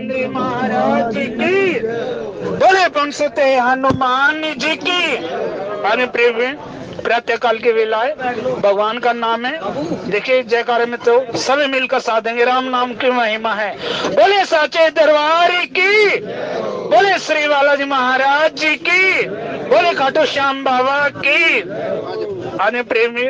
रामचंद्र महाराज की, बोले पंचते हनुमान जी की। अरे प्रेम प्रातः काल की वेला है, भगवान का नाम है। देखिए जयकारे में तो सभी मिलकर साथ देंगे। राम नाम की महिमा है। बोले साचे दरबार की, बोले श्री बालाजी महाराज जी की, बोले खाटू श्याम बाबा की। आने प्रेमी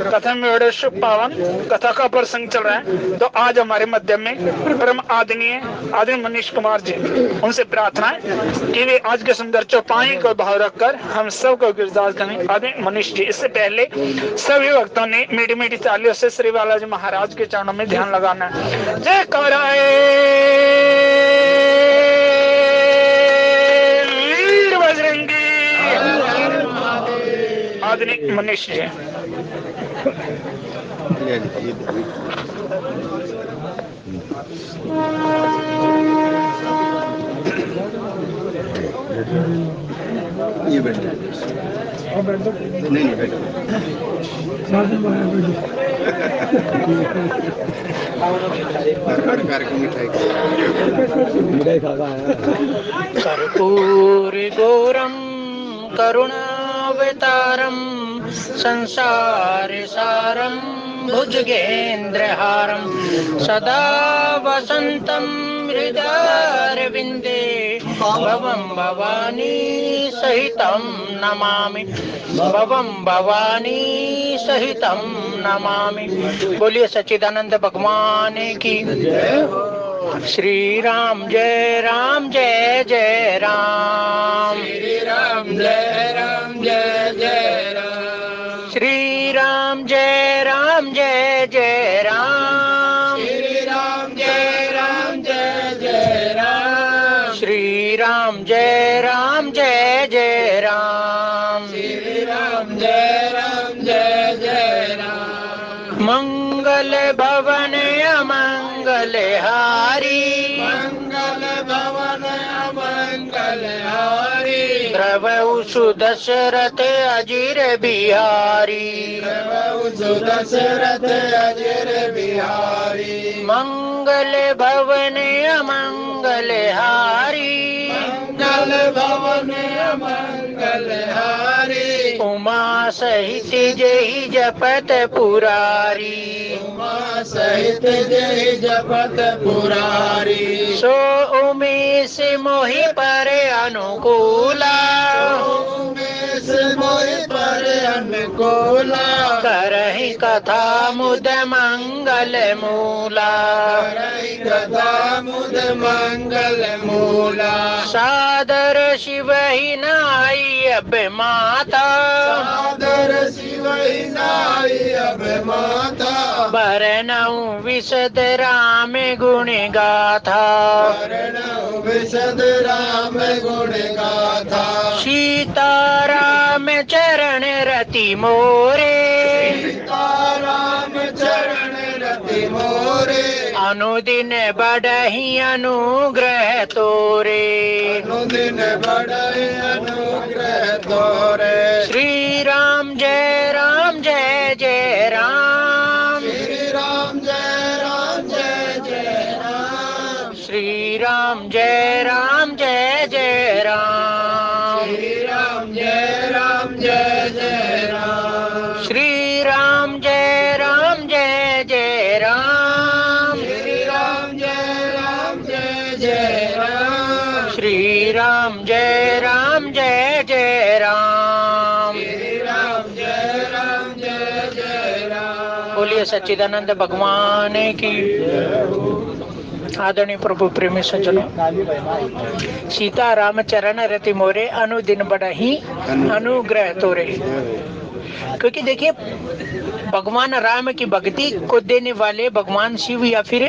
कथा में बड़े शुभ पावन कथा का प्रसंग चल रहा है। तो आज हमारे मध्य में परम आदरणीय मनीष कुमार जी, उनसे प्रार्थना है कि वे आज के सुंदर चौपाई को भाव रखकर हम सब को गुरदास करें। आदरणीय मनीष जी, इससे पहले सभी भक्तों ने मीठी मीठी तालियों से श्री बालाजी महाराज के चरणों में ध्यान लगाना है। जय कराए वीर बजरंगी। आदरणीय मनीष जी, ये बैठ नहीं बैठ मिठाई खा कर्पूर गौरम करुणावतारम संसार सारम भुजगेन्द्रहारम सदा वसंतम हृदयारविंदे भवं भवानी सहितं नमामि, भवं भवानी सहितं नमामि। बोलिए सच्चिदानंद भगवान की। श्री राम जय जय राम, श्री राम जय जय राम, श्री राम जय जय राम, श्री राम जय जय राम, श्री राम जय जय राम, श्री राम जय जय राम। मंगल भवन अमंगल हारी, मंगल भवन अमंगल हारी, द्रवहु सुदशरथ अजिर बिहारी, द्रवहु सुदशरथ अजिर बिहारी। मंगल भवन अमंगल हारी, मंगल भवन अमंगल हारी, उमा सहित जय जपत पुरारी, उमा सहित जय जपत पुरारी। सो उमेश मोहि पर अनुकूला, उमेश मोहि पर अनुकूला, करहि कथा मुद मंगल मूला, करहि कथा मुद मंगल मूला। सादर शिव ही नाई अब माता, सादर शिव ही नाई अब माता, बरनऊ विशद राम गुण गाथा, बरनऊ विशद राम गुण गाथा। सीता राम चरण रति मोरे, सीता राम चरण रति मोरे, अनुदिन बढ़हि अनुग्रह तोरे, अनुदिन बढ़हि अनुग्रह तोरे। श्री राम जय जय राम, श्री राम जय जय राम, श्री राम जय जय राम, श्री राम जय जय राम, श्री राम जय जय राम, श्री राम जय जय राम, श्री राम जय जय राम, श्री राम जय जय राम। बोलिए सच्चिदानंद भगवान की। आदरणीय प्रभु प्रेमी सज्जनों, सीता राम चरण रति मोरे, अनुदिन बढ़हि अनुग्रह तोरे। क्योंकि देखिए भगवान राम की भक्ति को देने वाले भगवान शिव या फिर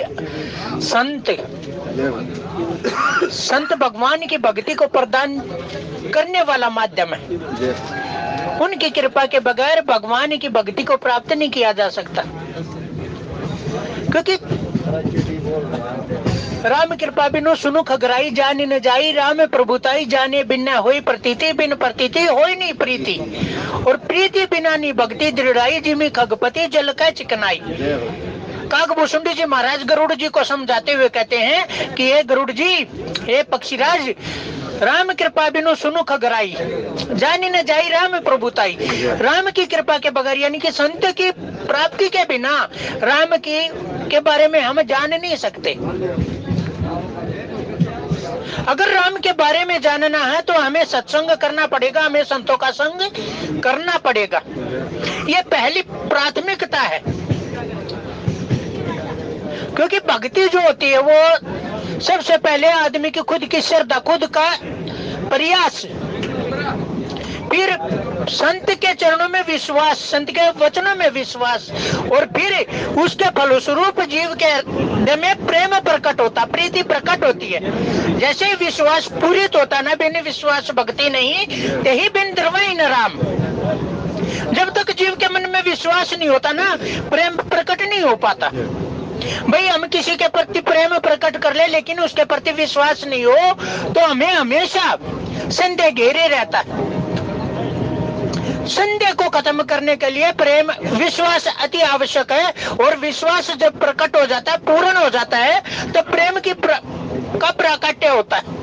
संत भगवान की भक्ति को प्रदान करने वाला माध्यम है। उनकी कृपा के बगैर भगवान की भक्ति को प्राप्त नहीं किया जा सकता। क्योंकि राम कृपा बिनु सुनु खगराई जानी न जाई, राम प्रभुताई जाने बिन होई प्रतीति, बिन प्रतीति होई नहीं प्रीति, और प्रीति बिना नी भक्ति दृढ़ाई, जिमी खगपति जल का चिकनाई। काकभूषुंडी जी महाराज गरुड़ जी को समझाते हुए कहते हैं कि हे गरुड़ जी, हे पक्षीराज, राम कृपा बिनु सुनु खगराई, जानी न जाई राम प्रभुताई। राम की कृपा के बगैर, यानी कि संत की प्राप्ति के बिना राम की के बारे में हम जान नहीं सकते। अगर राम के बारे में जानना है तो हमें सत्संग करना पड़ेगा, हमें संतों का संग करना पड़ेगा। ये पहली प्राथमिकता है, क्योंकि भक्ति जो होती है वो सबसे पहले आदमी की खुद की श्रद्धा, खुद का प्रयास, फिर संत के चरणों में विश्वास, संत के वचनों में विश्वास, और फिर उसके फलस्वरूप जीव के हृदय में प्रेम प्रकट होता, प्रीति प्रकट होती है। जैसे ही विश्वास पूरित होता ना, बिन विश्वास भक्ति नहीं, यही बिन द्रवई न राम। जब तक जीव के मन में विश्वास नहीं होता ना, प्रेम प्रकट नहीं हो पाता। भाई हम किसी के प्रति प्रेम प्रकट कर ले, लेकिन उसके प्रति विश्वास नहीं हो, तो हमें हमेशा संदेह घेरे रहता। संदेह को खत्म करने के लिए प्रेम, विश्वास अति आवश्यक है। और विश्वास जब प्रकट हो जाता है, पूर्ण हो जाता है, तो प्रेम का प्राकट्य होता है।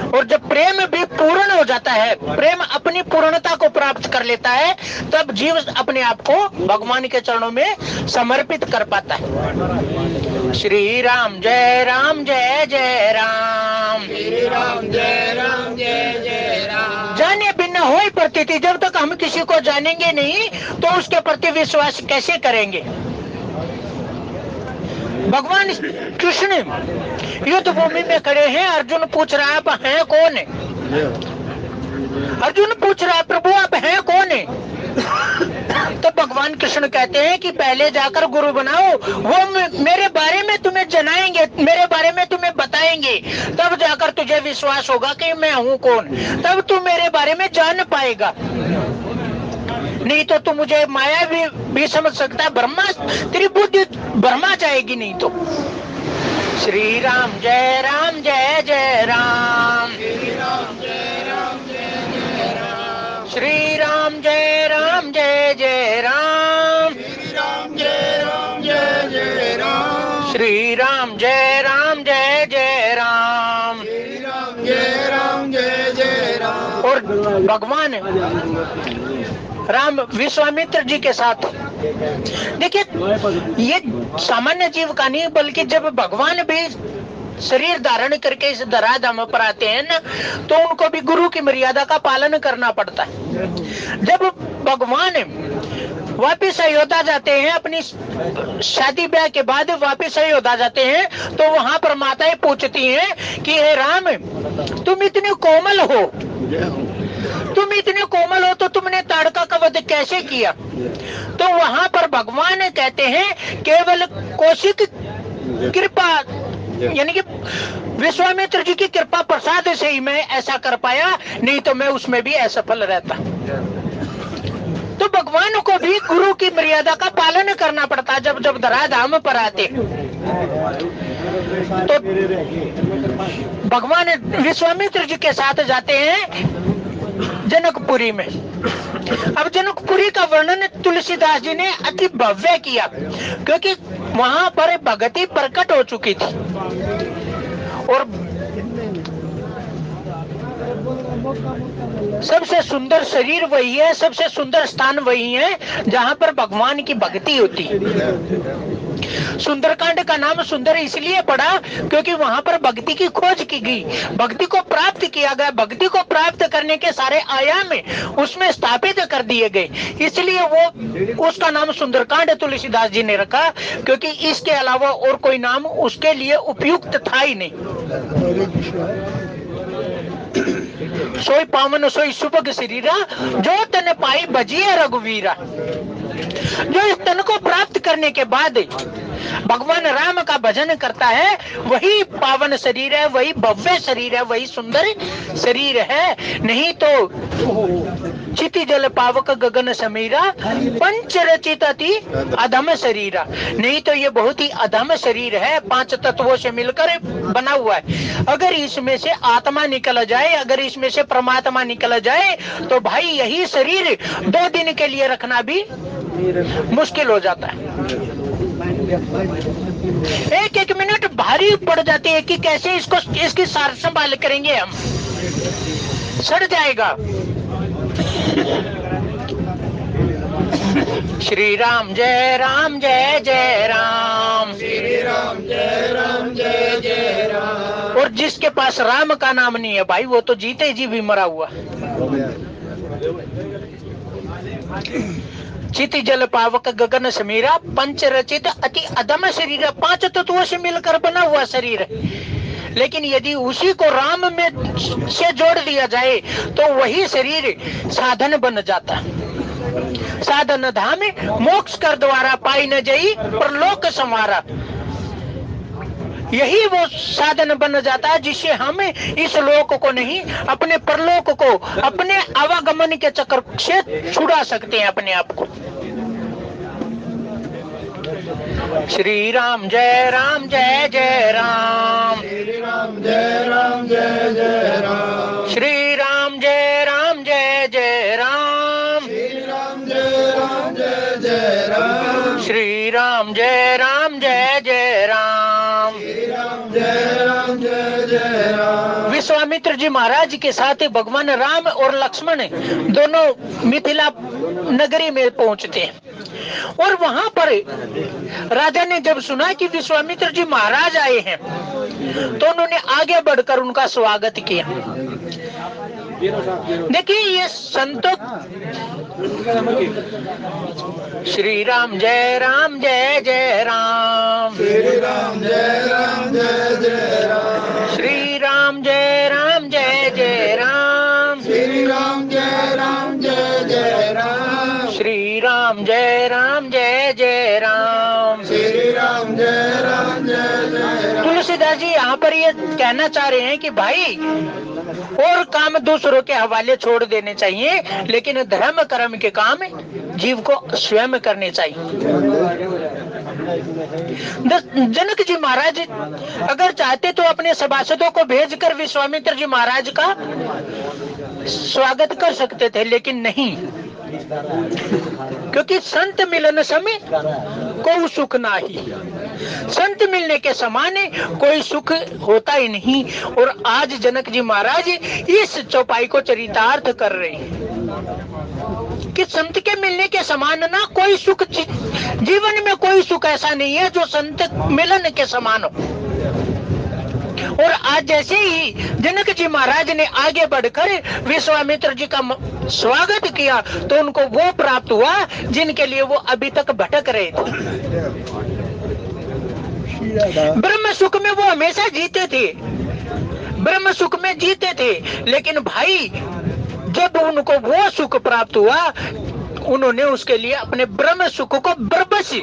और जब प्रेम भी पूर्ण हो जाता है, प्रेम अपनी पूर्णता को प्राप्त कर लेता है, तब जीव अपने आप को भगवान के चरणों में समर्पित कर पाता है। श्री राम जय राम जय जय राम, श्री राम जय राम जय जय राम। जाने बिना होई प्रतीति, जब तक हम किसी को जानेंगे नहीं तो उसके प्रति विश्वास कैसे करेंगे। भगवान कृष्ण युद्ध भूमि में खड़े हैं, अर्जुन पूछ रहा है आप हैं कौन है। अर्जुन पूछ रहा है प्रभु आप हैं कौन है। तो भगवान कृष्ण कहते हैं कि पहले जाकर गुरु बनाओ, वो मेरे बारे में तुम्हें जनाएंगे, मेरे बारे में तुम्हें बताएंगे, तब जाकर तुझे विश्वास होगा कि मैं हूँ कौन, तब तू मेरे बारे में जान पाएगा। नहीं तो तू मुझे माया भी समझ सकता है, ब्रह्मा, तेरी बुद्धि ब्रह्मा जाएगी नहीं तो। श्री राम जय राम जय जय राम, श्री राम जय राम जय जय राम, श्री राम जय राम जय जय राम, श्री राम जय राम जय जय राम, श्री राम जय राम जय जय राम, श्री राम जय राम जय जय राम। और भगवान राम विश्वामित्र जी के साथ, देखिए ये सामान्य जीव का नहीं, बल्कि जब भगवान भी शरीर धारण करके इस धराधाम पर आते हैं ना, तो उनको भी गुरु की मर्यादा का पालन करना पड़ता है। जब भगवान वापिस अयोध्या जाते हैं, अपनी शादी ब्याह के बाद वापिस अयोध्या जाते हैं, तो वहां पर माताएं पूछती हैं कि हे राम, तुम इतने कोमल हो, तुम इतने कोमल हो, तो तुमने ताड़का का वध कैसे किया। तो वहां पर भगवान कहते हैं केवल कौशिक कृपा, यानी कि विश्वामित्र जी की कृपा प्रसाद से ही मैं ऐसा कर पाया, नहीं तो मैं उसमें भी असफल रहता। तो भगवान को भी गुरु की मर्यादा का पालन करना पड़ता। जब जब धराधाम पर आते तो भगवान विश्वामित्र जी के साथ जाते हैं जनकपुरी में। अब जनकपुरी का वर्णन तुलसीदास जी ने अति भव्य किया, क्योंकि वहां पर भगति प्रकट हो चुकी थी। और सबसे सुंदर शरीर वही है, सबसे सुंदर स्थान वही है जहां पर भगवान की भक्ति होती है। सुंदरकांड का नाम सुंदर इसलिए पड़ा क्योंकि वहां पर भक्ति की खोज की गई, भक्ति को प्राप्त किया गया, भक्ति को प्राप्त करने के सारे आयाम उसमें स्थापित कर दिए गए, इसलिए वो उसका नाम सुंदरकांड तुलसीदास जी ने रखा, क्योंकि इसके अलावा और कोई नाम उसके लिए उपयुक्त था ही नहीं। सोई पावन सोई सुभग शरीरा, जो तन पाई बजिए रघुवीरा। जो इस तन को प्राप्त करने के बाद भगवान राम का भजन करता है, वही पावन शरीर है, वही भव्य शरीर है, वही सुंदर शरीर है। नहीं तो चिति जल पावक गगन समीरा, पंच रचित अति अधम शरीरा। नहीं तो ये बहुत ही अधम शरीर है, 5 तत्वों से मिलकर बना हुआ है। अगर इसमें से आत्मा निकल जाए, अगर इसमें से परमात्मा निकल जाए, तो भाई यही शरीर 2 दिन के लिए रखना भी मुश्किल हो जाता है। एक एक मिनट भारी पड़ जाते हैं कि कैसे इसको इसकी सार संभाल करेंगे, हम सड़ जाएगा। श्री राम जय राम जय जय राम, श्री राम जय राम जय जय राम। और जिसके पास राम का नाम नहीं है भाई, वो तो जीते जी भी मरा हुआ। चिति जल पावक गगन समीरा, पंच रचित अति अदम शरीर। 5 तत्वों से मिलकर बना हुआ शरीर है, लेकिन यदि उसी को राम में से जोड़ दिया जाए तो वही शरीर साधन बन जाता। साधन धाम मोक्ष कर द्वारा पाई न जई परलोक संवारा। यही वो साधन बन जाता है जिससे हम इस लोक को नहीं, अपने परलोक को, अपने आवागमन के चक्कर से छुड़ा सकते हैं अपने आप को। श्री राम जय राम जय जय राम, श्री राम जय राम जय जय राम, श्री राम जय राम जय जय राम, श्री राम जय राम जय जय राम, श्री राम जय राम जय जय राम, श्री राम जय राम जय जय राम। विश्वामित्र जी महाराज के साथ भगवान राम और लक्ष्मण दोनों मिथिला नगरी में पहुंचते हैं, और वहां पर राजा ने जब सुना कि विश्वामित्र जी महाराज आए हैं तो उन्होंने आगे बढ़कर उनका स्वागत किया। देखिए ये संतों, श्री राम जय राम जय जय राम, श्री राम जय राम जय जय राम, श्री राम जय राम जय जय राम, श्री राम जय राम जय जय राम, श्री राम जय राम जय जय राम, श्री राम जय राम जय जय राम। तुलसीदास जी यहाँ पर ये कहना चाह रहे हैं कि भाई और काम दूसरों के हवाले छोड़ देने चाहिए, लेकिन धर्म कर्म के काम जीव को स्वयं करने चाहिए। जनक जी महाराज अगर चाहते तो अपने सभासदों को भेजकर विश्वामित्र जी महाराज का स्वागत कर सकते थे, लेकिन नहीं, क्योंकि संत मिलन समय कोई सुख नाही, संत मिलने के समान कोई सुख होता ही नहीं। और आज जनक जी महाराज इस चौपाई को चरितार्थ कर रहे हैं कि संत के मिलने के समान ना कोई सुख, जीवन में कोई सुख ऐसा नहीं है जो संत मिलन के समान हो। और आज जैसे ही जनक जी महाराज ने आगे बढ़कर विश्वामित्र जी का स्वागत किया तो उनको वो प्राप्त हुआ जिनके लिए वो अभी तक भटक रहे थे। ब्रह्म सुख में वो हमेशा जीते थे, ब्रह्म सुख में जीते थे, लेकिन भाई जब उनको वो सुख प्राप्त हुआ उन्होंने उसके लिए अपने ब्रह्म सुख को बरबसी।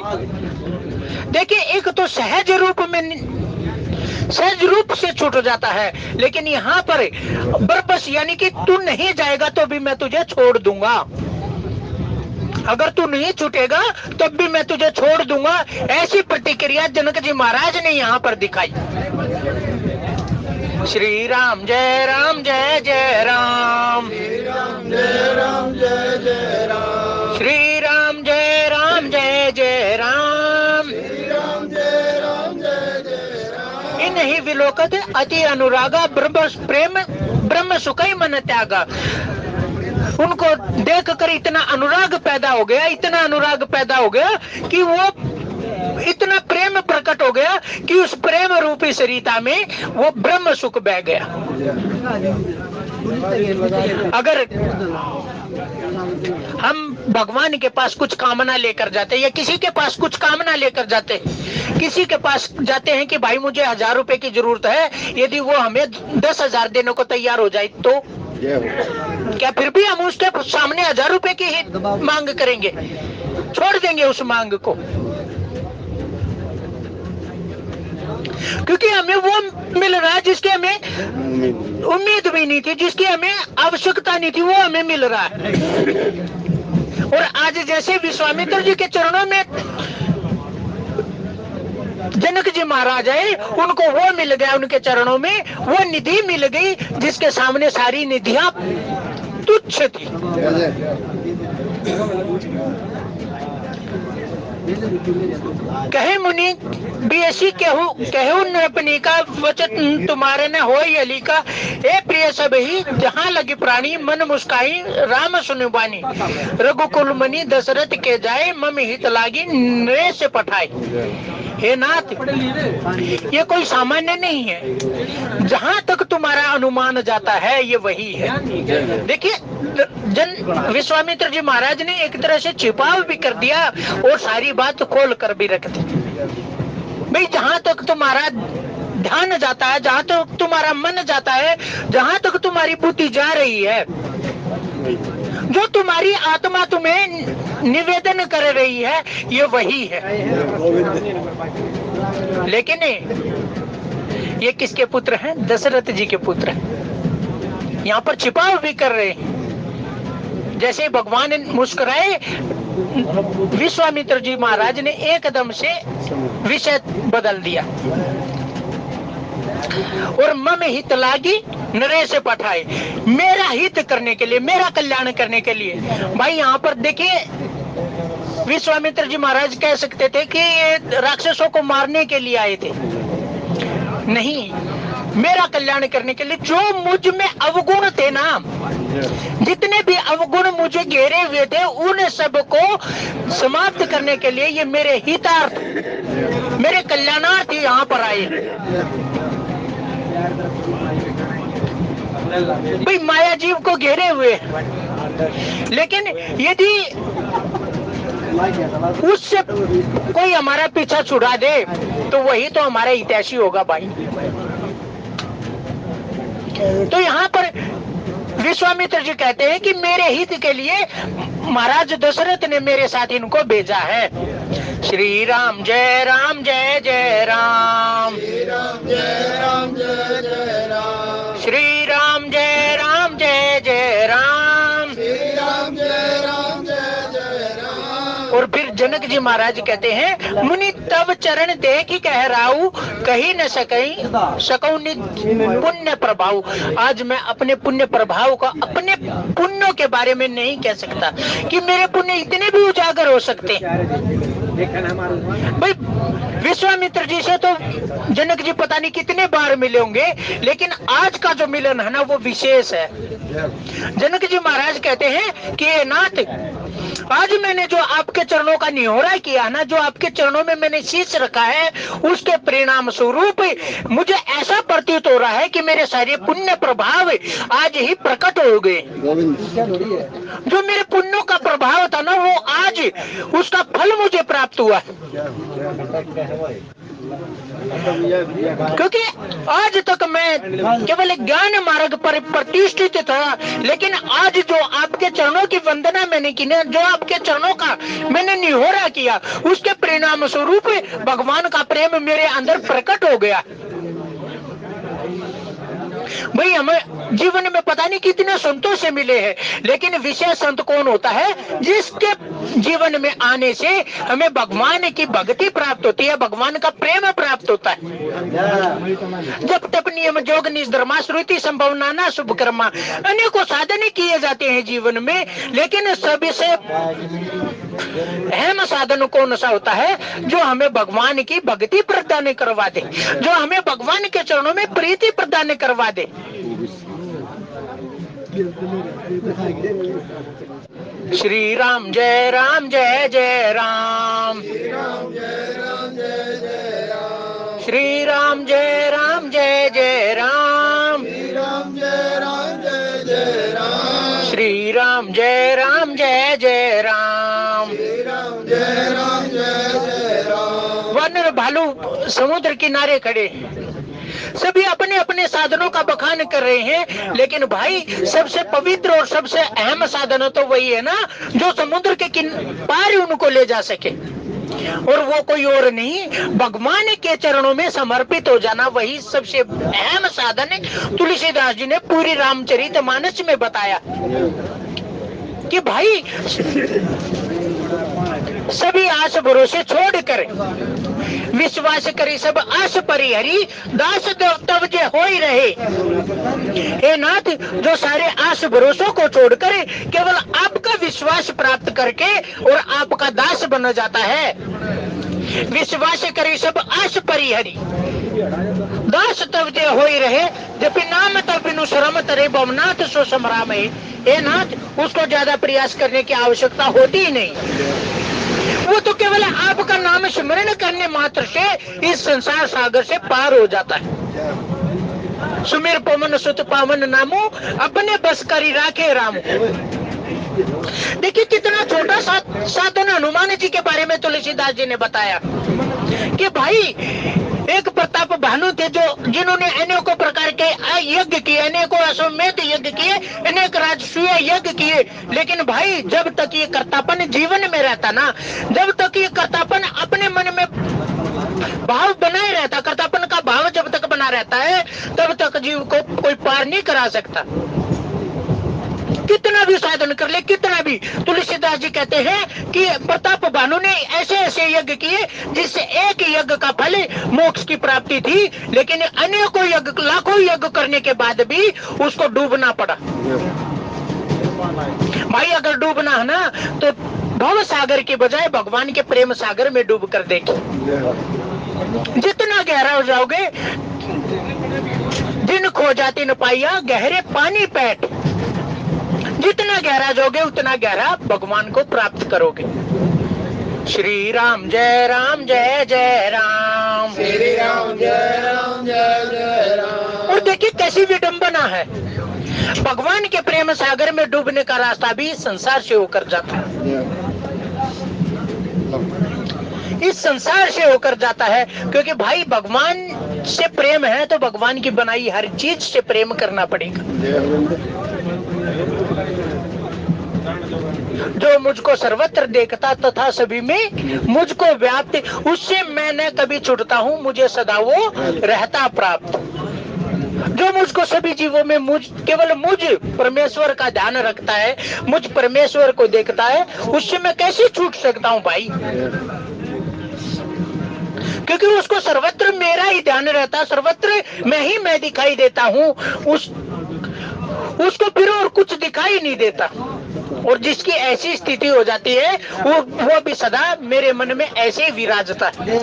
देखिए एक तो सहज रूप से छूट जाता है, लेकिन यहाँ पर बरबस यानी कि तू नहीं जाएगा तो भी मैं तुझे छोड़ दूंगा, अगर तू नहीं छूटेगा तब भी मैं तुझे छोड़ दूंगा। ऐसी प्रतिक्रिया जनक जी महाराज ने यहाँ पर दिखाई। श्री राम जय राम जय जय राम, श्री राम जय राम जय जय राम, श्री राम जय राम जय जय राम, श्री राम जय राम जय जय राम। इन्हीं विलोकत अति अनुरागा ब्रह्म सुखई मन त्यागा। उनको देखकर इतना अनुराग पैदा हो गया, इतना अनुराग पैदा हो गया कि वो इतना प्रेम प्रकट हो गया कि उस प्रेम रूपी सरिता में वो ब्रह्म सुख बह गया। अगर हम भगवान के पास कुछ कामना लेकर जाते या किसी के पास कुछ कामना लेकर जाते, किसी के पास जाते हैं कि भाई मुझे 1000 रुपए की जरूरत है, यदि वो हमें 10,000 देने को तैयार हो जाए तो क्या फिर भी हम उसके सामने 1000 रुपए की ही मांग करेंगे? छोड़ देंगे उस मांग को, क्योंकि हमें वो मिल रहा है जिसकी हमें उम्मीद भी नहीं थी, जिसकी हमें आवश्यकता नहीं थी, वो हमें मिल रहा है। और आज जैसे विश्वामित्र जी के चरणों में जनक जी महाराज आए, उनको वो मिल गया, उनके चरणों में वो निधि मिल गई जिसके सामने सारी निधियां तुच्छ थी। कहे मुनि बेसी कहू नृपनी का वचन तुम्हारे न हो अली का। ए प्रिय सब ही जहाँ लगी प्राणी मन मुस्काई राम सुनु बानी। रघुकुल मणि दशरथ के जाए मम हित लागी नृ से पठाए। हे नाथ, ये कोई सामान्य नहीं है, जहाँ तक तुम्हारा अनुमान जाता है ये वही है। देखिए विश्वामित्र जी महाराज ने एक तरह से छिपाव भी कर दिया और सारी बात खोल कर भी रख दी। भाई जहाँ तक तुम्हारा ध्यान जाता है, जहाँ तक तुम्हारा मन जाता है, जहाँ तक तुम्हारी बुद्धि जा रही है, जो तुम्हारी आत्मा तुम्हें निवेदन कर रही है, ये वही है। लेकिन ये किसके पुत्र हैं? दशरथ जी के पुत्र हैं। यहाँ पर छिपाव भी कर रहे हैं। जैसे भगवान मुस्कुराए, विश्वामित्र जी महाराज ने एकदम से विषय बदल दिया और मम हित लागी नरे से पठाए, मेरा हित करने के लिए, मेरा कल्याण करने के लिए। भाई यहाँ पर देखिए विश्वामित्र जी महाराज कह सकते थे कि ये राक्षसों को मारने के लिए आए थे, नहीं, मेरा कल्याण करने के लिए। जो मुझ में अवगुण थे ना, जितने भी अवगुण मुझे घेरे हुए थे, उन सबको समाप्त करने के लिए ये मेरे हितार्थ, मेरे कल्याणार्थ यहाँ पर आए। भाई माया जीव को घेरे हुए, लेकिन यदि उससे कोई हमारा पीछा छुड़ा दे तो वही तो हमारा हितैषी होगा भाई। तो यहाँ पर विश्वामित्र जी कहते हैं कि मेरे हित के लिए महाराज दशरथ ने मेरे साथ इनको भेजा है। श्री राम जय राम जय जय राम, श्री राम जय राम जय जय राम, श्री राम जय राम जय जय राम, श्री राम जय राम जय जय राम। और फिर जनक जी महाराज कहते हैं, मुनि तब चरण देख ही कह राहु, कहीं न सकऊं पुण्य प्रभाव। आज मैं अपने पुण्य प्रभाव का, अपने पुण्यों के बारे में नहीं कह सकता कि मेरे पुण्य इतने भी उजागर हो सकते। भाई विश्वामित्र जी से तो जनक जी पता नहीं कितने बार मिले होंगे, लेकिन आज का जो मिलन है ना वो विशेष है। जनक जी महाराज कहते हैं कि नाथ, आज मैंने जो आपके चरणों का निहोरा किया ना, जो आपके चरणों में मैंने शीश रखा है, उसके परिणाम स्वरूप मुझे ऐसा प्रतीत हो रहा है कि मेरे सारे पुण्य प्रभाव आज ही प्रकट हो गए। जो मेरे पुण्यों का प्रभाव था ना, वो आज उसका फल मुझे प्राप्त हुआ। क्योंकि आज तक मैं केवल ज्ञान मार्ग पर प्रतिष्ठित था, लेकिन आज जो आपके चरणों की वंदना मैंने की ना, जो आपके चरणों का मैंने निहोरा किया, उसके परिणाम स्वरूप भगवान का प्रेम मेरे अंदर प्रकट हो गया। भाई हमें जीवन में पता नहीं कितने संतों से मिले हैं, लेकिन विशेष संत कौन होता है? जिसके जीवन में आने से हमें भगवान की भक्ति प्राप्त होती है, भगवान का प्रेम प्राप्त होता है। जब तप नियम जोग निष्धर्मा श्रुति संभव नाना शुभ कर्मा, अनेकों साधन किए जाते हैं जीवन में, लेकिन सभी से अहम साधन कौन सा होता है? जो हमें भगवान की भक्ति प्रदान करवा दे, जो हमें भगवान के चरणों में प्रीति प्रदान करवा दे। श्री राम जय जय राम, श्री राम जय राम जय जय राम, श्री राम जय राम जय जय राम, श्री राम जय राम जय जय राम, श्री राम जय राम जय जय राम, श्री राम जय राम जय जय राम। वानर भालू समुद्र किनारे खड़े, सभी अपने अपने साधनों का बखान कर रहे हैं, लेकिन भाई सबसे पवित्र और सबसे अहम साधन तो वही है ना, जो समुद्र के पार उनको ले जा सके, और वो कोई और नहीं, भगवान के चरणों में समर्पित हो जाना, वही सबसे अहम साधन है। तुलसीदास जी ने पूरी रामचरितमानस में बताया कि भाई सभी आस भरोसे छोड़कर विश्वास करे सब आस परिहरी, दास तब जे हो ही रहे। हे नाथ, जो सारे आस भरोसों को छोड़कर केवल आपका विश्वास प्राप्त करके और आपका दास बन जाता है। विश्वास करी सब आश परिहरी, दास तब जे होई रहे जब नाम तब बिनु शरम तरे भवनाथ सो समराम है। ए नाथ, उसको ज्यादा प्रयास करने की आवश्यकता होती ही नहीं। वो तो केवल आपका नाम स्मरण करने मात्र से इस संसार सागर से पार हो जाता है। सुमेर पवन सुत पावन नामो, अपने बस करी राखे रामो। देखिए कितना छोटा साधन हनुमान जी के बारे में तुलसीदास जी ने बताया कि भाई एक प्रताप भानु थे जो जिन्होंने अनेकों प्रकार के यज्ञ किए, अनेकों अश्वमेध यज्ञ किए, अनेक राजसूय यज्ञ किए, लेकिन भाई जब तक ये कर्तापन जीवन में रहता ना, जब तक ये कर्तापन अपने मन में भाव बनाए रहता, कर्तापन का भाव जब तक बना रहता है तब तक जीव को कोई पार नहीं करा सकता। कितना भी साधन कर ले, कितना भी। तुलसीदास जी कहते हैं कि प्रताप भानु ने ऐसे ऐसे यज्ञ किए जिससे एक यज्ञ का फल मोक्ष की प्राप्ति थी, लेकिन अनेकों यज्ञ, लाखों यज्ञ करने के बाद भी उसको डूबना पड़ा। भाई अगर डूबना है ना तो भव सागर के बजाय भगवान के प्रेम सागर में डूब कर देखिए। जितना गहरा हो जाओगे, दिन खो जाती न पाइया गहरे पानी पैठ, जितना गहरा जाओगे उतना गहरा भगवान को प्राप्त करोगे। श्री राम जय राम जय जय राम, श्री राम जय राम जय जय राम। और देखिए कैसी विडंबना है, भगवान के प्रेम सागर में डूबने का रास्ता भी संसार से होकर जाता है, इस संसार से होकर जाता है। क्योंकि भाई भगवान से प्रेम है तो भगवान की बनाई हर चीज से प्रेम करना पड़ेगा। जो मुझको सर्वत्र देखता तथा सभी में मुझको व्याप्त, उससे मैं न कभी छूटता हूँ, मुझे सदा वो रहता प्राप्त। जो मुझको सभी जीवों में केवल मुझ परमेश्वर का ध्यान रखता है, मुझ परमेश्वर को देखता है, उससे मैं कैसे छूट सकता हूँ भाई? क्योंकि उसको सर्वत्र मेरा ही ध्यान रहता है, सर्वत्र मैं दिखाई देता हूँ, उसको फिर और कुछ दिखाई नहीं देता। और जिसकी ऐसी स्थिति हो जाती है वो भी सदा मेरे मन में ऐसे विराजता है।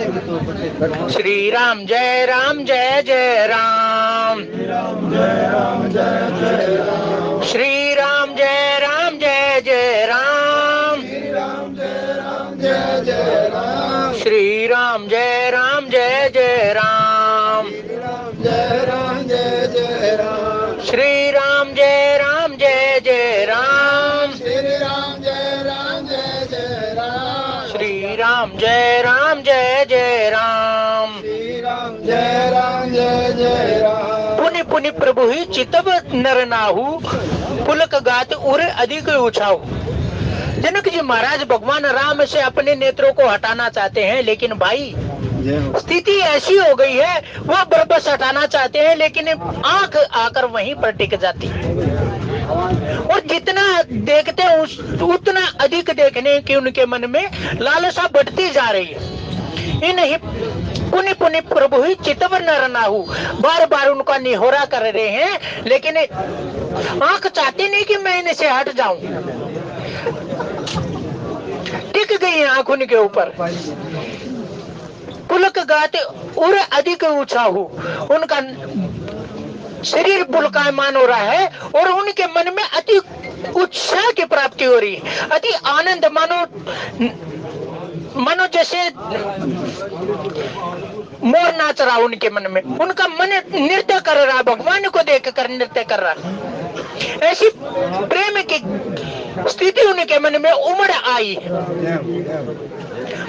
श्री राम जय जय राम, श्री राम जय जय राम, श्री राम जय जय राम, श्री राम जय जय राम, श्री राम जय जय राम। पुनि पुनि प्रभु ही चितव नर नाहु, पुलक गात उर अधिक उछाऊ। जनक जी महाराज भगवान राम से अपने नेत्रों को हटाना चाहते हैं, लेकिन भाई स्थिति ऐसी हो गई है, वो बरबस हटाना चाहते हैं लेकिन आंख आकर वहीं पर टिक जाती है। और जितना देखते हैं उतना अधिक देखने की उनके मन में लालसा बढ़ती जा रही है। ये नहीं, पुनि पुनि प्रभु ही चितवन नर नाहु, बार बार उनका निहोरा कर रहे हैं, लेकिन आंख चाहती नहीं कि मैं इनसे हट जाऊं। टिक गई है आंख उनके ऊपर। पुलक गाते और अधिक ऊंचा हो, उनका शरीर पुलकायमान हो रहा है और उनके मन में अति उत्साह की प्राप्ति हो रही है, अति आनंद, मानो जैसे मोर नाच रहा उनके मन में, उनका मन नृत्य कर रहा, भगवान को देखकर नृत्य कर रहा। ऐसी प्रेम की स्थिति उनके मन में उमड़ आई,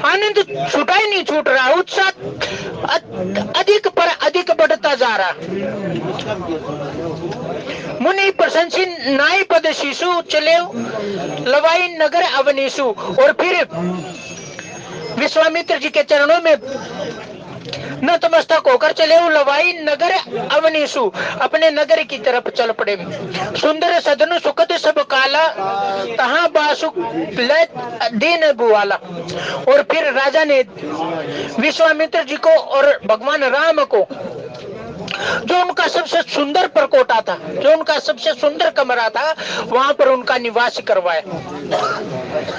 आनंद छूटा ही नहीं छूट रहा, उत्साह अधिक पर अधिक बढ़ता जा रहा। मुनि प्रशंसी नाई पद शिशु चले लवाई नगर अवनीशु। और फिर विश्वामित्र जी के चरणों में नतमस्तक होकर चले लवाई नगर अवनीशु, अपने नगर की तरफ चल पड़े। सुंदर सदन सुखद सब काला, तहां बासु दीन बुआला। और फिर राजा ने विश्वामित्र जी को और भगवान राम को जो उनका सबसे सुंदर परकोटा था, जो उनका सबसे सुंदर कमरा था, वहां पर उनका निवास करवाया।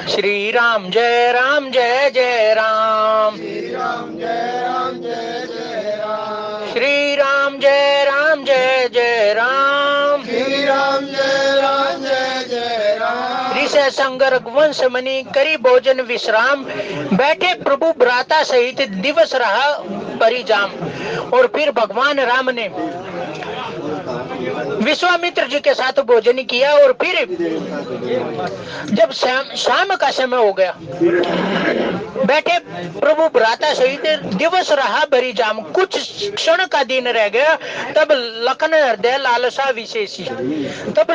श्री राम जय राम जय जय राम, श्री राम जय राम जय जय राम, श्री राम जय राम जय जय राम, श्री राम जय राम जय जय राम। ऋषि संग रघुवंश मणि करी भोजन विश्राम, बैठे प्रभु भ्राता सहित दिवस रहा परिजाम। और फिर भगवान राम ने विश्वामित्र जी के साथ भोजन किया और फिर जब शाम का समय हो गया, बैठे प्रभु भ्राता सहित दिवस रहा भरी जाम, कुछ क्षण का दिन रह गया, तब लखन हृदय लालसा विशेषी। तब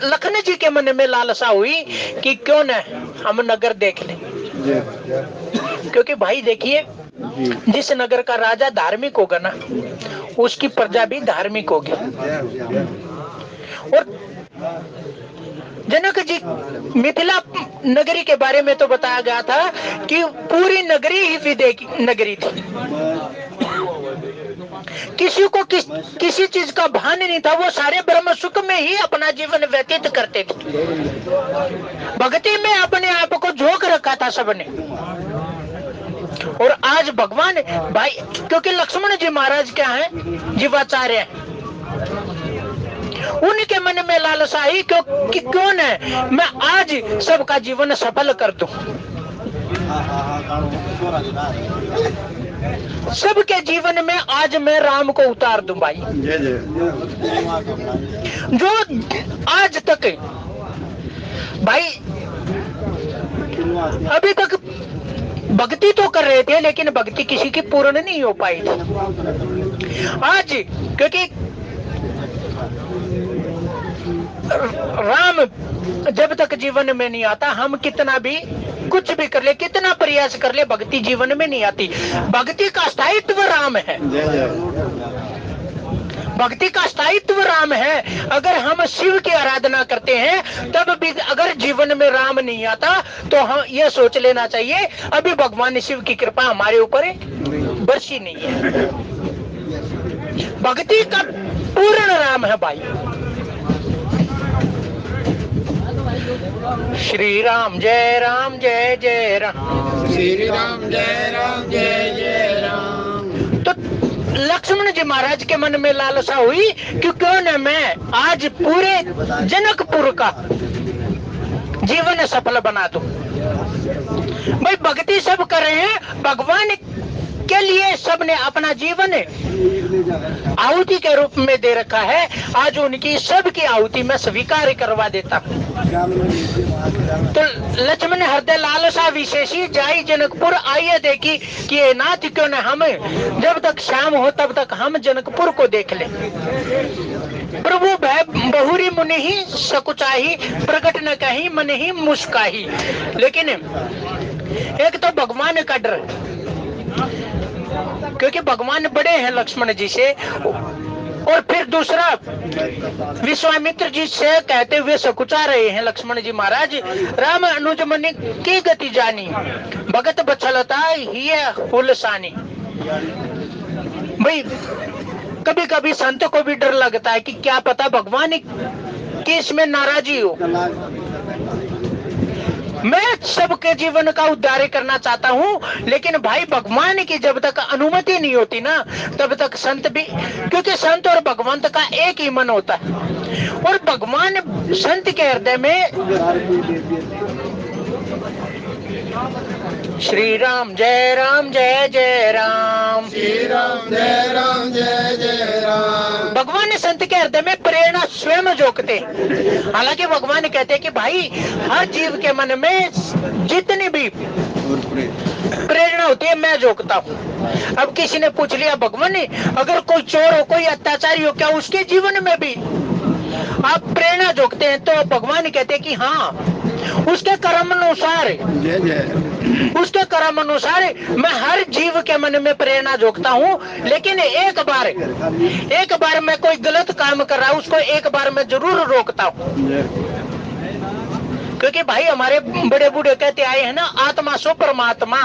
लखन जी के मन में लालसा हुई कि क्यों न हम नगर देख लें। क्योंकि भाई देखिए, जिस नगर का राजा धार्मिक होगा ना, उसकी प्रजा भी धार्मिक होगी। और जनक जी, मिथिला नगरी के बारे में तो बताया गया था कि पूरी नगरी ही विदेह की नगरी थी। किसी को किसी चीज का भान नहीं था, वो सारे ब्रह्म सुख में ही अपना जीवन व्यतीत करते थे। भक्ति में अपने आप को झोंक रखा था सबने। और आज भगवान भाई, क्योंकि लक्ष्मण जी महाराज क्या है, जीवाचार्य हैं, उनके मन में लालसा आई क्योंकि क्यों न मैं आज सबका जीवन सफल कर दूं, सबके जीवन में आज मैं राम को उतार दूं। भाई जो आज तक भाई अभी तक भक्ति तो कर रहे थे, लेकिन भक्ति किसी की पूर्ण नहीं हो पाई थी। आज क्योंकि राम जब तक जीवन में नहीं आता, हम कितना भी कुछ भी कर ले, कितना प्रयास कर ले, भक्ति जीवन में नहीं आती। भक्ति का स्थायित्व राम है, भक्ति का स्थायित्व राम है। अगर हम शिव की आराधना करते हैं तब भी अगर जीवन में राम नहीं आता तो हम यह सोच लेना चाहिए अभी भगवान शिव की कृपा हमारे ऊपर बरसी नहीं है। भक्ति का पूर्ण राम है भाई। श्री राम जय राम जय जय राम, श्री राम जय राम जय जय राम। तो लक्ष्मण जी महाराज के मन में लालसा हुई कि क्यों न मैं आज पूरे जनकपुर का जीवन सफल बना दूं। भाई भक्ति सब कर रहे हैं, भगवान के लिए सबने अपना जीवन आहुति के रूप में दे रखा है। आज उनकी सबकी आहुति मैं स्वीकार करवा देता हूं। तो लक्ष्मण हृदय लालसा विशेषी, जाई जनकपुर आइए देखी कि ये नाथ क्यों न हम जब तक शाम हो तब तक हम जनकपुर को देख ले। प्रभु भय बहुरी मुनि ही सकुचाही, प्रकट न कहीं मन ही मुस्काही। लेकिन एक तो भगवान का डर, क्योंकि भगवान बड़े हैं लक्ष्मण जी से, और फिर दूसरा विश्वामित्र जी से कहते हुए सकुचा रहे हैं लक्ष्मण जी महाराज, राम अनुज मनि की गति जानी, भगत बछलता ही हुलसानी। भाई कभी कभी संत को भी डर लगता है कि क्या पता भगवान की इसमें नाराजी हो। मैं सबके जीवन का उद्धार करना चाहता हूं, लेकिन भाई भगवान की जब तक अनुमति नहीं होती ना तब तक संत भी, क्योंकि संत और भगवंत का एक ही मन होता है, और भगवान संत के हृदय में श्री राम जय जय राम, श्री राम जय जय राम। भगवान संत के हृदय में प्रेरणा स्वयं जोकते। हालांकि भगवान कहते हैं कि भाई हर जीव के मन में जितनी भी प्रेरणा होती है मैं जोकता हूँ। अब किसी ने पूछ लिया भगवान ने अगर कोई चोर हो, कोई अत्याचारी हो, क्या उसके जीवन में भी आप प्रेरणा जोकते हैं? तो भगवान कहते हैं कि हाँ, उसके कर्म अनुसार, उसके कर्म अनुसार मैं हर जीव के मन में प्रेरणा जोकता हूँ। लेकिन एक बार मैं कोई गलत काम कर रहा हूँ, उसको एक बार मैं जरूर रोकता हूँ। क्योंकि भाई हमारे बड़े बूढ़े कहते आए हैं ना, आत्मा सो परमात्मा।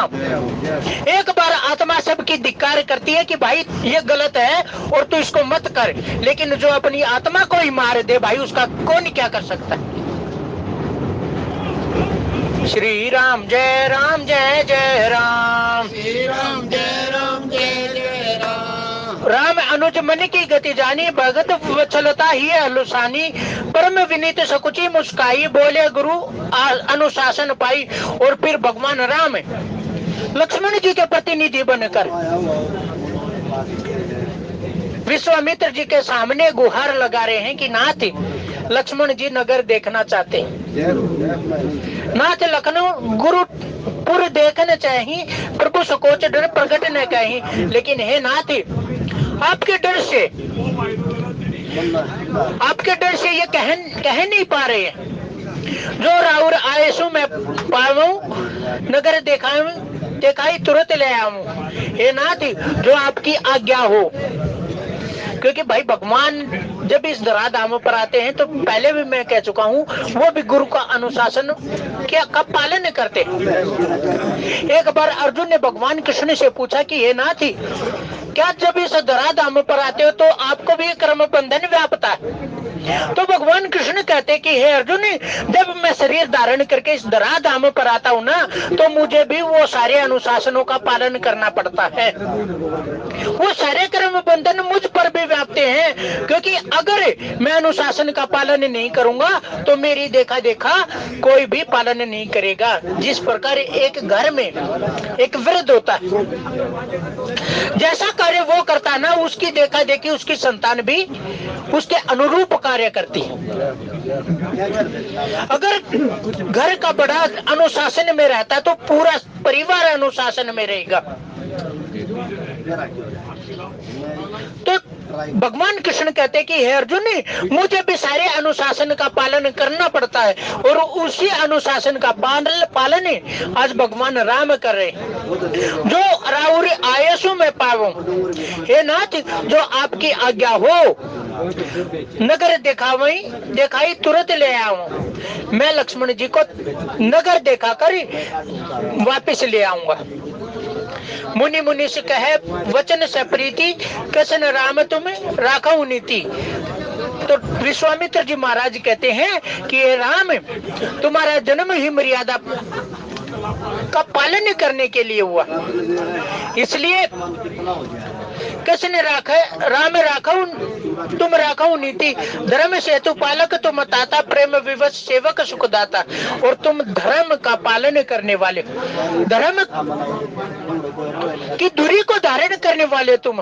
एक बार आत्मा सबकी धिक्कार करती है कि भाई ये गलत है और तू इसको मत कर, लेकिन जो अपनी आत्मा को ही मार दे भाई उसका कौन क्या कर सकता है। श्री राम जय राम जय जय राम, श्री राम जय राम जय जय राम। राम अनुज मन की गति जानी, भगत वत्सलता ही अनुसानी, परम विनीत सकुची मुस्काई, बोले गुरु अनुशासन पाई। और फिर भगवान राम लक्ष्मण जी के प्रतिनिधि बनकर विश्वामित्र जी के सामने गुहार लगा रहे हैं कि नाथ लक्ष्मण जी नगर देखना चाहते हैं, नाथ लखनऊ गुरुपुर देखना चाहिए, प्रभु सकोच डर प्रकट न कहीं। लेकिन हे नाथ आपके डर से ये कह नहीं पा रहे हैं। जो राउर आयसु मैं पाऊं, नगर दिखाई तुरंत ले आऊं। हे नाथ जो आपकी आज्ञा हो। क्योंकि भाई भगवान जब इस धराधाम पर आते हैं तो पहले भी मैं कह चुका हूँ, वो भी गुरु का अनुशासन का पालन करते हैं। एक बार अर्जुन ने भगवान कृष्ण से पूछा कि हे नाथ क्या जब इस धराधाम पर आते हो तो आपको भी कर्म बंधन व्यापता है? तो भगवान कृष्ण कहते कि हे अर्जुन, जब मैं शरीर धारण करके इस धराधाम पर आता हूँ ना, तो मुझे भी वो सारे अनुशासनों का पालन करना पड़ता है। वो सारे कर्म बंधन मुझ पर भी व्यापते हैं, क्योंकि अगर मैं अनुशासन का पालन नहीं करूंगा तो मेरी देखा देखा कोई भी पालन नहीं करेगा। जिस प्रकार एक घर में एक वृद्ध होता है, जैसा कार्य वो करता ना, उसकी देखा देखी उसकी संतान भी उसके अनुरूप कार्य करती है। अगर घर का बड़ा अनुशासन में रहता तो पूरा परिवार अनुशासन में रहेगा। तो भगवान कृष्ण कहते कि हे अर्जुन, मुझे भी सारे अनुशासन का पालन करना पड़ता है, और उसी अनुशासन का पालन आज भगवान राम कर रहे हैं। जो राउर आयसु में पाऊं, हे नाथ जो आपकी आज्ञा हो, नगर दिखाई तुरंत ले आऊं। मैं लक्ष्मण जी को नगर दिखा कर वापिस ले आऊंगा। मुनि मुनि से कहे वचन से प्रीति, कृष्ण राम तुम्हें राखा नीति। तो विश्वामित्र जी महाराज कहते हैं कि हे राम, तुम्हारा जन्म ही मर्यादा का पालन करने के लिए हुआ, इसलिए कृष्ण राम राखा तुम राखो नीति। धर्म सेतु पालक तुम ताता, प्रेम विवश सेवक सुखदाता। और तुम धर्म का पालन करने वाले, धर्म की दूरी को धारण करने वाले तुम।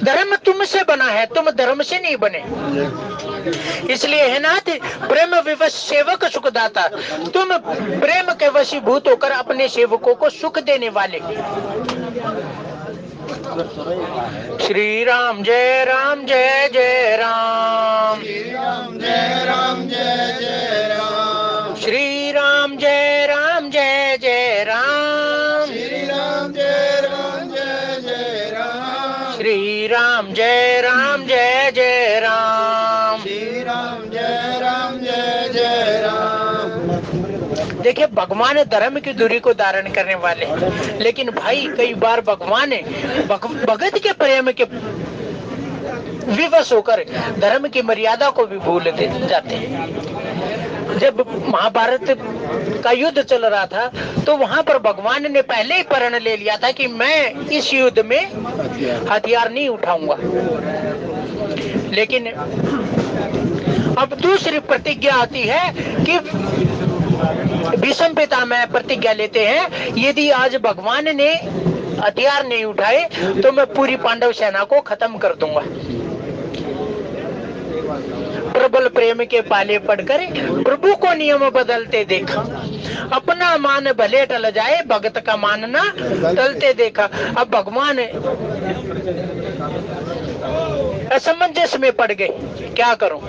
धर्म तुमसे बना है, तुम धर्म से नहीं बने। इसलिए है नाथ प्रेम विवश सेवक सुखदाता, तुम प्रेम के वशीभूत होकर अपने सेवकों को सुख देने वाले। श्री राम जय राम जय जय राम, श्री राम जय राम जय जय राम, श्री राम जय राम जय जय राम, श्री राम जय राम जय जय राम, श्री राम जय राम जय जय राम, श्री राम जय राम जय जय राम। देखिए भगवान धर्म की दूरी को धारण करने वाले, लेकिन भाई कई बार भगवान भगत के प्रेम के विवश होकर धर्म की मर्यादा को भी भूल जाते हैं। जब महाभारत का युद्ध चल रहा था तो वहां पर भगवान ने पहले ही प्रण ले लिया था कि मैं इस युद्ध में हथियार नहीं उठाऊंगा। लेकिन अब दूसरी प्रतिज्ञा आती है कि भीष्म पितामह प्रतिज्ञा लेते हैं, यदि आज भगवान ने हथियार नहीं उठाए तो मैं पूरी पांडव सेना को खत्म कर दूंगा। प्रबल प्रेम के पाले पड़कर प्रभु को नियम बदलते देखा, अपना मान भले टल जाए भगत का मानना टलते देखा। अब भगवान असमंजस में पड़ गए, क्या करूं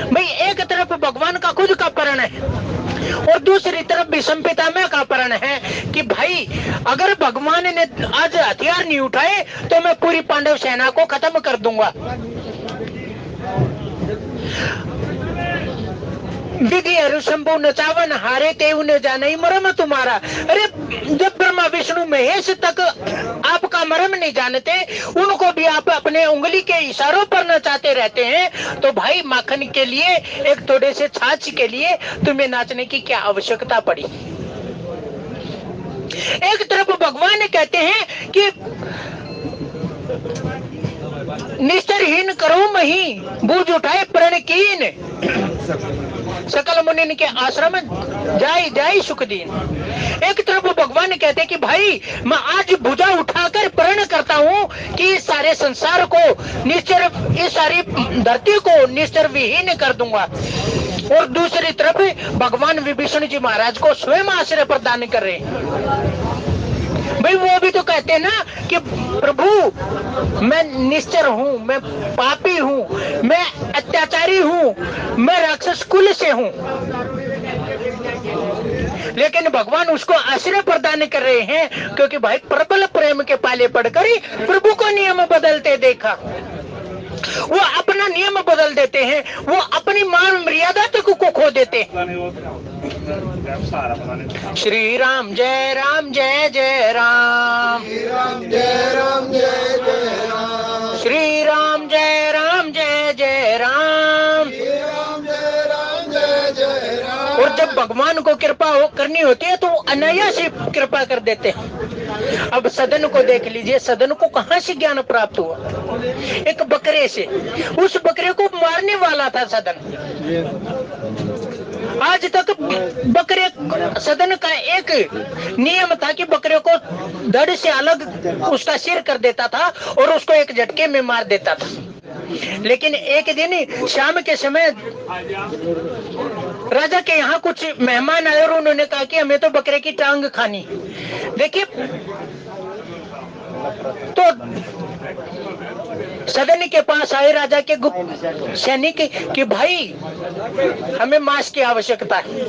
भाई। एक तरफ भगवान का खुद का प्रण है और दूसरी तरफ भीष्म पितामह का प्रण है कि भाई अगर भगवान ने आज हथियार नहीं उठाए तो मैं पूरी पांडव सेना को खत्म कर दूंगा। विधि हरुशंभु नचावन हारे तेऊ न जाने मरम तुम्हारा। अरे जब ब्रह्मा विष्णु महेश तक आपका मरम नहीं जानते, उनको भी आप अपने उंगली के इशारों पर नचाते रहते हैं, तो भाई माखन के लिए, एक थोड़े से छाछ के लिए तुम्हें नाचने की क्या आवश्यकता पड़ी। एक तरफ भगवान कहते हैं कि निस्तरहीन करो मही बूझ उठाए प्रण कीन, सकल मुनि के आश्रम जाई जाई सुखदीन। एक तरफ भगवान कहते कि भाई मैं आज भुजा उठाकर प्रण करता हूँ कि इस सारे संसार को निश्चर, इस सारी धरती को निश्चर विहीन कर दूंगा, और दूसरी तरफ भगवान विभीषण जी महाराज को स्वयं आश्रय प्रदान कर रहे हैं। भाई वो भी तो कहते हैं ना कि प्रभु मैं निश्चर हूँ, मैं पापी हूँ, मैं अत्याचारी हूँ, मैं राक्षस कुल से हूँ, लेकिन भगवान उसको आश्रय प्रदान कर रहे हैं, क्योंकि भाई प्रबल प्रेम के पाले पड़कर ही प्रभु को नियम बदलते देखा। वो अपना नियम बदल देते हैं, वो अपनी मान मर्यादा तक को खो देते हैं। श्री राम जय राम जय जय राम, श्री राम जय राम जय जय राम, श्री राम जय राम जय जय राम, श्री राम जय राम जय जय राम। और जब भगवान को कृपा करनी होती है तो वो अनायास ही कृपा कर देते हैं। अब सदन को देख लीजिए, सदन को कहां से ज्ञान प्राप्त हुआ? एक बकरे से। उस बकरे को मारने वाला था सदन। आज तक बकरे, सदन का एक नियम था कि बकरे को धड़ से अलग उसका सिर कर देता था और उसको एक झटके में मार देता था। लेकिन एक दिन शाम के समय राजा के यहाँ कुछ मेहमान आए और उन्होंने कहा कि हमें तो बकरे की टांग खानी। देखिए, तो सदन के पास आए राजा के गुप्त सैनिक कि भाई हमें मांस की आवश्यकता है,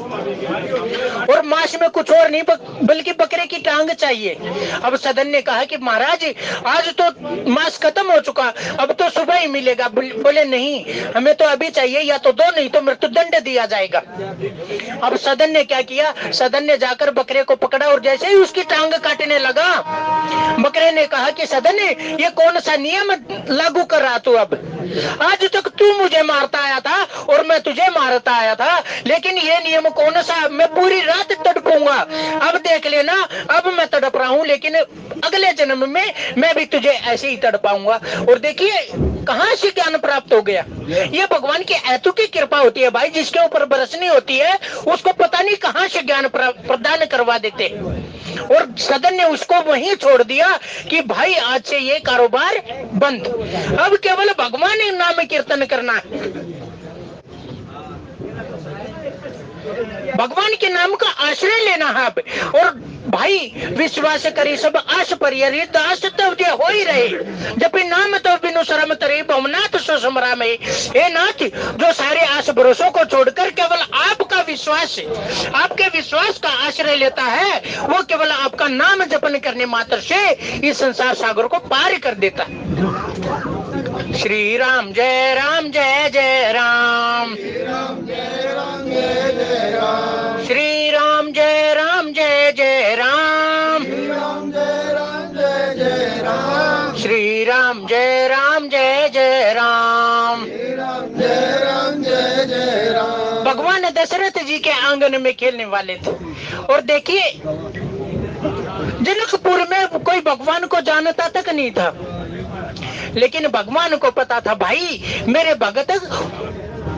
और मांस में कुछ और नहीं बल्कि बकरे की टांग चाहिए। अब सदन ने कहा कि महाराज आज तो मांस खत्म हो चुका, अब तो सुबह ही मिलेगा। बोले नहीं, हमें तो अभी चाहिए, या तो दो नहीं तो मृत्युदंड दिया जाएगा। अब सदन ने क्या किया? सदन ने जाकर बकरे को पकड़ा और जैसे ही उसकी टांग काटने लगा, बकरे ने कहा कि सदन ये कौन सा नियम लागू कर रहा तू? अब आज तक तू मुझे मारता आया था और मैं तुझे मारता आया था, लेकिन ये नियम कौन सा? मैं पूरी रात तड़पूंगा। अब देख लेना, अब मैं तड़प रहा हूँ, लेकिन अगले जन्म में मैं भी तुझे ऐसे ही तड़पाऊंगा। और देखिए कहां से ज्ञान प्राप्त हो गया। ये भगवान की ऐतु की कृपा होती है भाई, जिसके ऊपर बरसनी होती है उसको पता नहीं कहां से ज्ञान प्रदान करवा देते। और सदन ने उसको वहीं छोड़ दिया कि भाई आज से ये कारोबार बंद, अब केवल भगवान ने नाम कीर्तन करना है। भगवान के नाम का आश्रय लेना है। और भाई विश्वास करी सब आश परिहरी, दास तब जे हो ही रहे, जब नाम तो बिनु शर्म तरे भवनाथ सो समरा में। हे नाथ, जो सारे आस भरोसों को छोड़कर केवल आपका विश्वास, आपके विश्वास का आश्रय लेता है, वो केवल आपका नाम जपन करने मात्र से इस संसार सागर को पार कर देता है। श्री राम जय राम जय जय राम, श्री राम जय राम जय जय राम, श्री राम जय राम जय जय राम, श्री राम जय राम जय जय राम, श्री राम जय राम जय जय राम, श्री राम जय राम जय जय राम। भगवान दशरथ जी के आंगन में खेलने वाले थे। और देखिए जनकपुर में कोई भगवान को जानता तक नहीं था, लेकिन भगवान को पता था भाई मेरे भगत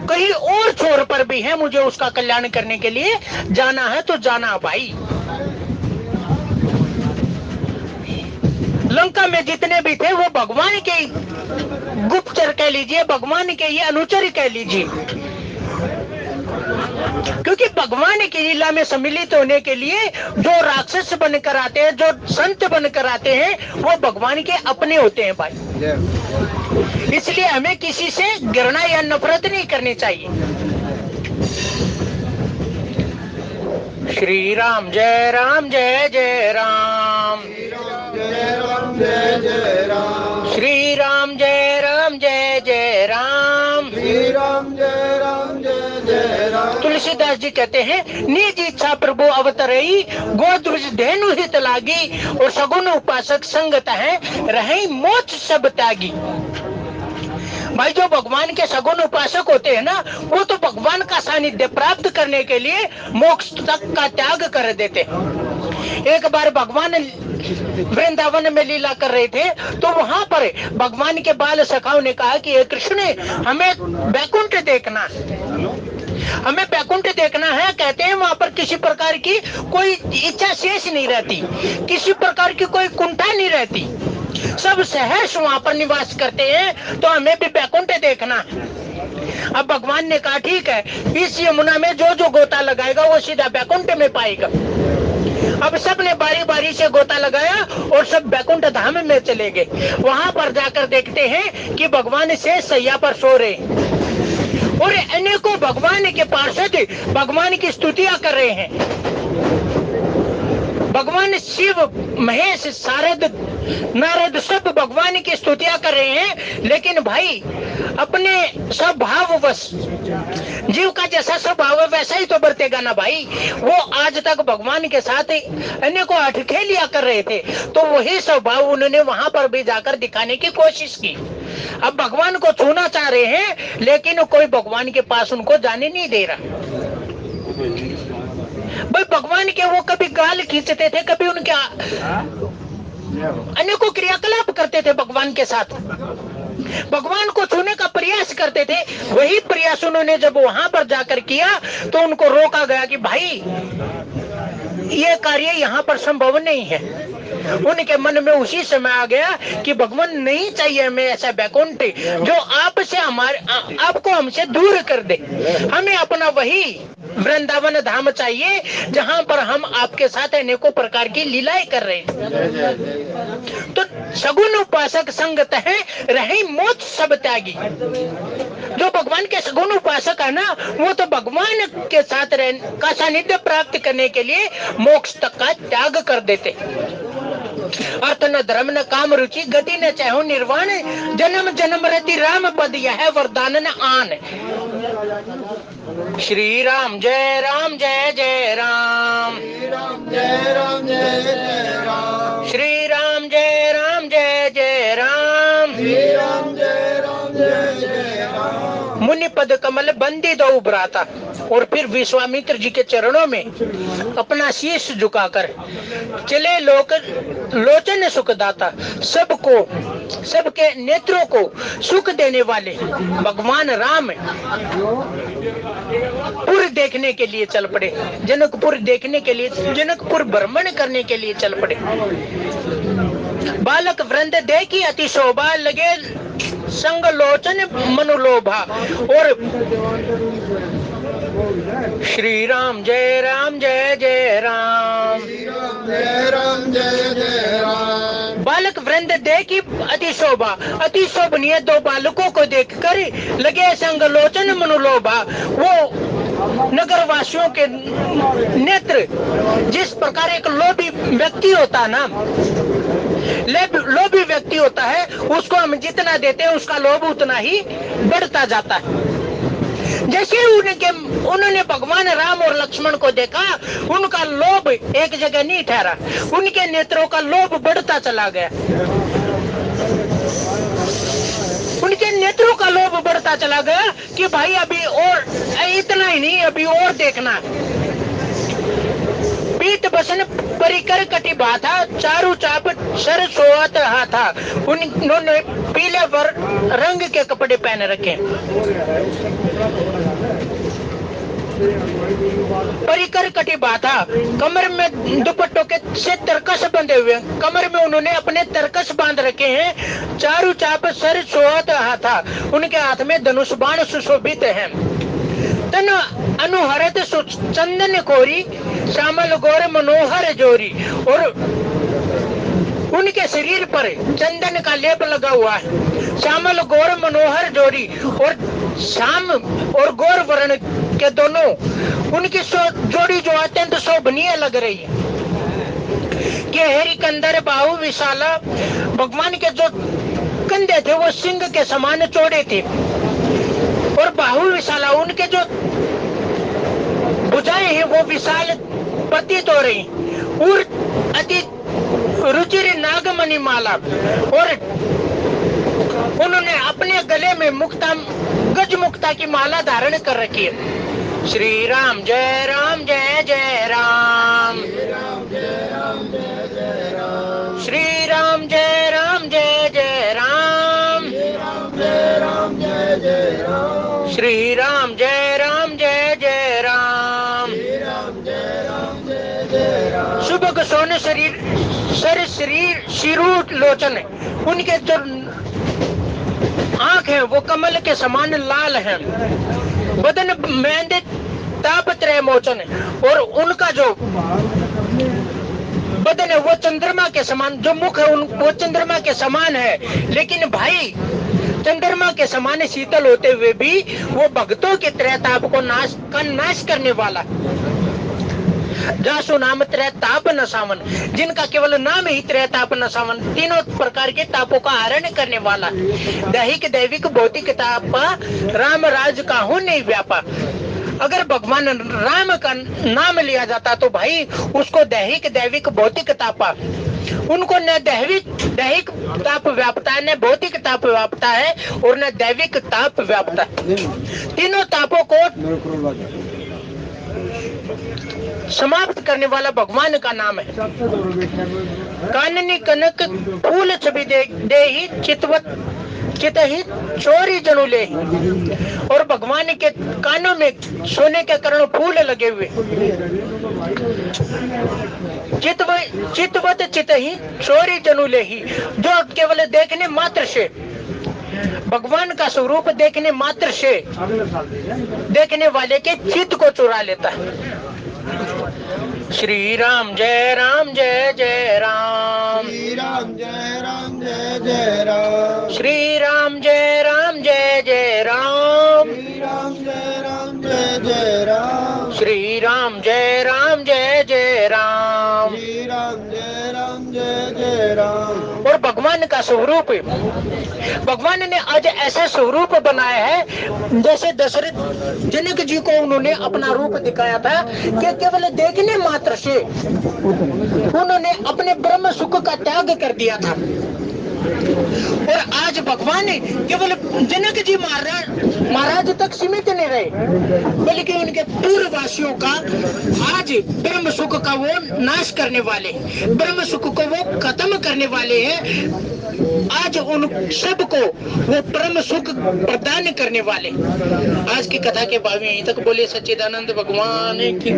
कहीं और छोर पर भी है, मुझे उसका कल्याण करने के लिए जाना है तो जाना। भाई लंका में जितने भी थे वो भगवान के गुप्तचर कह लीजिए, भगवान के ये अनुचर कह लीजिए, क्योंकि भगवान की लीला में सम्मिलित होने के लिए जो राक्षस बनकर आते हैं, जो संत बनकर आते हैं, वो भगवान के अपने होते हैं भाई। इसलिए हमें किसी से घृणा या नफरत नहीं करनी चाहिए। श्री राम जय राम जय जय राम, जय राम जय जय राम, श्री राम जय राम जय जय राम, श्री राम जय राम जय जय राम। तुलसीदास जी कहते हैं, निज इच्छा प्रभु अवतरई, गोद्रुज धेनु हित लागी, और सगुन उपासक संगत है, रहे मोक्ष सब त्यागी। भाई जो भगवान के सगुन उपासक होते हैं ना, वो तो भगवान का सानिध्य प्राप्त करने के लिए मोक्ष तक का त्याग कर देते हैं। एक बार भगवान वृंदावन में लीला कर रहे थे, तो वहां पर भगवान के बाल सखाओं ने कहा कि हे कृष्ण, हमें वैकुंठ देखना, हमें वैकुंठ देखना है। कहते हैं वहां पर किसी प्रकार की कोई इच्छा शेष नहीं रहती, किसी प्रकार की कोई कुंठा नहीं रहती, सब सहर्ष वहां पर निवास करते हैं, तो हमें भी वैकुंठ देखना है। अब भगवान ने कहा ठीक है, इस यमुना में जो जो गोता लगाएगा वो सीधा वैकुंठ में पाएगा। अब सब ने बारी बारी से गोता लगाया और सब वैकुंठ धाम में चले गए। वहां पर जाकर देखते हैं कि भगवान से सैया पर सो रहे और अनेकों भगवान के पार्षद भगवान की स्तुतियां कर रहे हैं। भगवान शिव, महेश, शारद, नारद सब भगवान की स्तुतियां कर रहे हैं, लेकिन भाई अपने स्वभाववश, जीव का जैसा स्वभाव है वैसा ही तो बरतेगा ना भाई। वो आज तक भगवान के साथ अनेकों अटखेलियां कर रहे थे, तो वही स्वभाव उन्होंने वहां पर भी जाकर दिखाने की कोशिश की। अब भगवान को छूना चाह रहे हैं, लेकिन कोई भगवान के पास उनको जाने नहीं दे रहा। भाई भगवान के वो कभी गाल खींचते थे, कभी उनके अनेकों क्रियाकलाप करते थे भगवान के साथ, भगवान को छूने का प्रयास करते थे। वही प्रयास उन्होंने जब वहां पर जाकर किया तो उनको रोका गया कि भाई ये कार्य यहाँ पर संभव नहीं है। उनके मन में उसी समय आ गया कि भगवान नहीं चाहिए हमें ऐसा वैकुंठ जो आपसे आपको हमसे दूर कर दे, हमें अपना वही वृंदावन धाम चाहिए जहां पर हम आपके साथ अनेकों प्रकार की लीलाएं कर रहे हैं। तो सगुन उपासक संगत है, रहे मोक्ष सब त्यागी। जो भगवान के सगुन उपासक है ना, वो तो भगवान के साथ का सानिध्य प्राप्त करने के लिए मोक्ष तक का त्याग कर देते। अर्थ न धर्म न काम रुचि, गति न चाहो निर्वाण, जन्म जन्म रहती राम पद यह वरदान न आन। श्री राम जय राम जय जय राम, श्री राम जय राम जय जय राम, श्री राम जय राम जय जय राम, श्री राम जय राम जय जय राम। मुनि पद कमल बंदी दो उभराता, और फिर विश्वामित्र जी के चरणों में अपना शीश झुकाकर चले लोचन सुखदाता, सबको सबके नेत्रों को सुख देने वाले भगवान राम पुर देखने के लिए चल पड़े, जनकपुर देखने के लिए, जनकपुर भ्रमण करने के लिए चल पड़े। बालक वृंद देखी अति शोभा, लगे संग लोचन मनुलोभा। और श्री राम जय राम जय जय राम, श्री राम जय राम जय जय राम। बालक वृंद देखी अति शोभा, अति शोभनीय दो बालकों को देखकर लगे संग लोचन मनुलोभा। वो नगर वासियों के नेत्र, जिस प्रकार एक लोभी व्यक्ति होता ना, लोभी व्यक्ति होता है, उसको हम जितना देते हैं उसका लोभ उतना ही बढ़ता जाता है। जैसे उन्होंने भगवान राम और लक्ष्मण को देखा, उनका लोभ एक जगह नहीं ठहरा, उनके नेत्रों का लोभ बढ़ता चला गया, उनके नेत्रों का लोभ बढ़ता चला गया कि भाई अभी और इतना ही नहीं, अभी और देखना। पीठ बसन परिकर कटी बाथा, चारू चाप सर सोवत रहा था। उन्होंने पीले रंग के कपड़े पहन रखे, परिकर कटी बाथा, कमर में दुपट्टों के से तरकस बंधे हुए, कमर में उन्होंने अपने तरकस बांध रखे हैं। चारू चाप सर सोवत रहा था, उनके हाथ में धनुष बाण सुशोभित है। तन अनुहरत चंदन कोरी, श्यामल गौर मनोहर जोरी। और उनके शरीर पर चंदन का लेप लगा हुआ है, श्यामल गौर मनोहर जोरी। और श्याम और गौर वर्ण के दोनों उनकी जोड़ी जो अत्यंत शोभनीय लग रही है। कि हेरी कंदर बाहु विशाला, भगवान के जो कंधे थे वो सिंह के समान चौड़े थे, और बाहु विशाला, उनके जो भुजाएं हैं वो विशाल प्रतीत हो रही और अति रुचिर नागमणि माला, और उन्होंने अपने गले में मुक्ता गज मुक्ता की माला धारण कर रखी है। श्री राम जय जय राम, श्री राम जय जय राम, श्री राम जय जय राम। सुबह सोने शरीर सर शरीर शिरूट लोचन, उनके जो आंख है वो कमल के समान लाल है, बदन मेहंदे तापत्रय मोचन, और उनका जो बदन है वो चंद्रमा के समान, जो मुख है वो चंद्रमा के समान है, लेकिन भाई चंद्रमा के समान शीतल होते हुए भी वो भक्तों के त्रैताप को नाश करने वाला। जासु नाम त्रैताप न सावन, जिनका केवल नाम ही त्रैताप न सावन, तीनों प्रकार के तापों का हरण करने वाला। दैहिक दैविक भौतिक ताप राम राज काहू नहीं व्यापा। अगर भगवान राम का नाम लिया जाता तो भाई उसको दैहिक दैविक भौतिक तापा, उनको न दैहिक ताप व्यापता है, न भौतिक ताप व्यापता है, और न दैविक ताप व्यापता। तीनों तापों को समाप्त करने वाला भगवान का नाम है। काननी कनक फूल छवि दे ही चित ही चोरी जनु ले, और भगवान के कानों में सोने के कारण फूल लगे हुए। चितवत चित ही चोरी जनु ले ही, जो केवल देखने मात्र से, भगवान का स्वरूप देखने मात्र से देखने वाले के चित्त को चुरा लेता है। श्री राम जय जय राम, श्री राम जय जय राम, श्री राम जय जय राम, श्री राम जय जय राम, श्री राम जय जय राम। और भगवान का स्वरूप, भगवान ने आज ऐसे स्वरूप बनाया है जैसे दशरथ जनक जी को उन्होंने अपना रूप दिखाया था कि केवल देखने मात्र से उन्होंने अपने ब्रह्म सुख का त्याग कर दिया था। और आज भगवान केवल जनक जी महाराज तक सीमित नहीं रहे, बल्कि उनके पूर्ववासियों का आज ब्रह्म सुख का वो नाश करने वाले, ब्रह्म सुख को वो खत्म करने वाले हैं। आज उन सबको वो ब्रह्म सुख प्रदान करने वाले। आज की कथा के भाव यहीं तक बोले सच्चिदानंद भगवान की।